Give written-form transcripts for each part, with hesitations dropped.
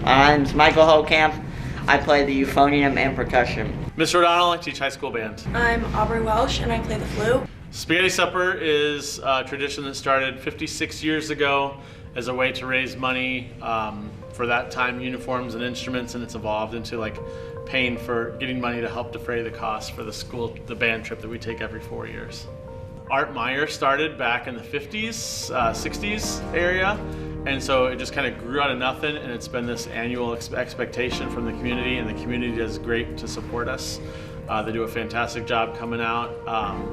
My name's Michael Hocamp. I play the euphonium and percussion. Mr. O'Donnell, I teach high school band. I'm Aubrey Welsh and I play the flute. Spaghetti Supper is a tradition that started 56 years ago as a way to raise money for that time, uniforms and instruments, and it's evolved into like paying for getting money to help defray the cost for the band trip that we take every 4 years. Art Meyer started back in the 50s, 60s area, and so it just kind of grew out of nothing, and it's been this annual expectation from the community, and the community does great to support us. They do a fantastic job coming out,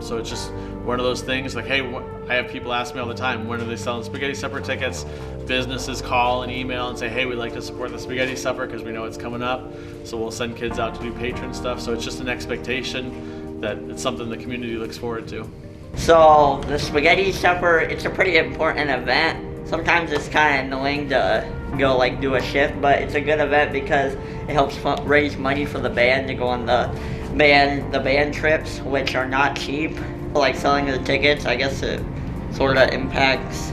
so it's just one of those things like, hey, I have people ask me all the time, when are they selling Spaghetti Supper tickets? Businesses call and email and say, hey, we'd like to support the Spaghetti Supper because we know it's coming up, so we'll send kids out to do patron stuff. So it's just an expectation that it's something the community looks forward to. So the Spaghetti Supper, it's a pretty important event. Sometimes it's kind of annoying to go like do a shift, but it's a good event because it helps raise money for the band to go on the band trips, which are not cheap. Like selling the tickets, I guess it sort of impacts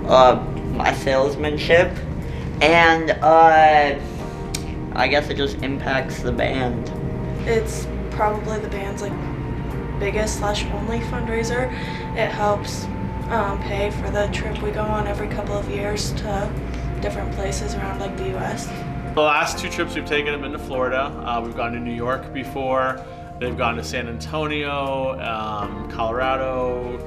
my salesmanship, and I guess it just impacts the band. It's probably the band's like biggest / only fundraiser. It helps pay for the trip we go on every couple of years to different places around like the US. The last 2 trips we've taken have been to Florida. We've gone to New York before. They've gone to San Antonio, Colorado,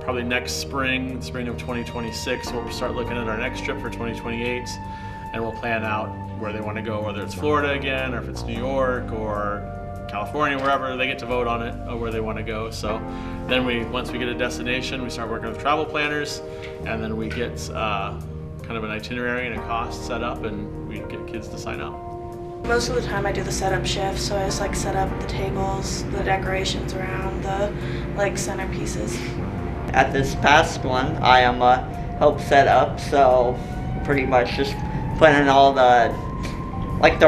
probably next spring of 2026, we'll start looking at our next trip for 2028, and we'll plan out where they want to go, whether it's Florida again, or if it's New York, or California, wherever they get to vote on it, or where they want to go. So then once we get a destination, we start working with travel planners, and then we get kind of an itinerary and a cost set up, and we get kids to sign up. Most of the time I do the setup shift, so I just like set up the tables, the decorations around, the like centerpieces. At this past one, I am help set up, so pretty much just putting all the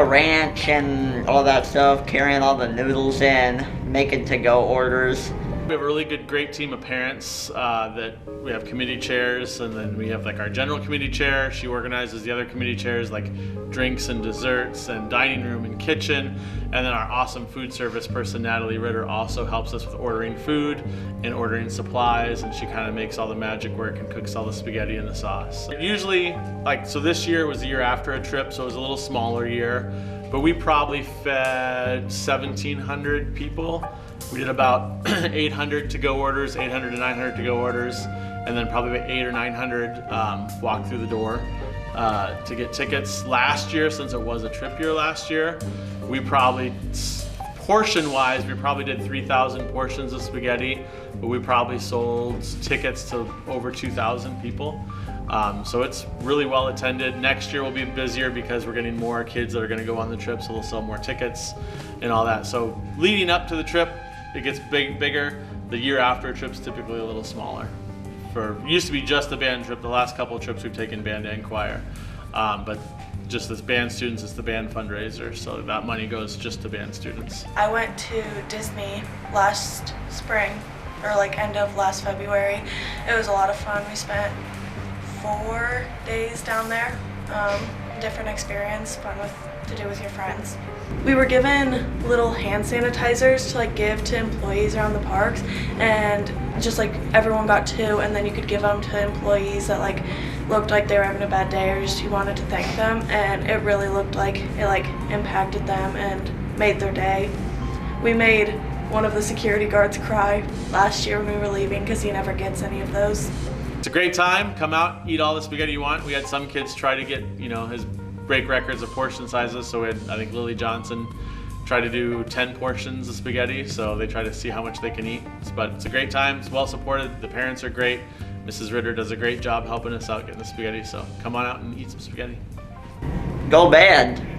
ranch and all that stuff, carrying all the noodles in, making to-go orders. We have a really great team of parents that we have committee chairs, and then we have like our general committee chair. She organizes the other committee chairs like drinks and desserts and dining room and kitchen. And then our awesome food service person, Natalie Ritter, also helps us with ordering food and ordering supplies, and she kind of makes all the magic work and cooks all the spaghetti and the sauce. Usually, so this year was the year after a trip, so it was a little smaller year, but we probably fed 1,700 people. We did about 800 to-go orders, 800 to 900 to-go orders, and then probably about 800 or 900 walked through the door to get tickets. Last year, since it was a trip year last year, we probably, portion-wise, we probably did 3,000 portions of spaghetti, but we probably sold tickets to over 2,000 people. So it's really well attended. Next year will be busier because we're getting more kids that are going to go on the trip, so they'll sell more tickets and all that. So leading up to the trip, it gets bigger. The year after a trip's typically a little smaller. Used to be just the band trip. The last couple of trips we've taken band and choir, but just as band students, it's the band fundraiser, so that money goes just to band students. I went to Disney last spring, or like end of last February. It was a lot of fun. We spent 4 days down there. Different experience, fun to do with your friends. We were given little hand sanitizers to like give to employees around the parks, and just like everyone got 2, and then you could give them to employees that like looked like they were having a bad day or just you wanted to thank them, and it really looked like it like impacted them and made their day. We made one of the security guards cry last year when we were leaving because he never gets any of those. It's a great time. Come out, eat all the spaghetti you want. We had some kids try to get, break records of portion sizes. So we had, I think Lily Johnson try to do 10 portions of spaghetti. So they try to see how much they can eat. But it's a great time. It's well supported. The parents are great. Mrs. Ritter does a great job helping us out getting the spaghetti. So come on out and eat some spaghetti. Go band!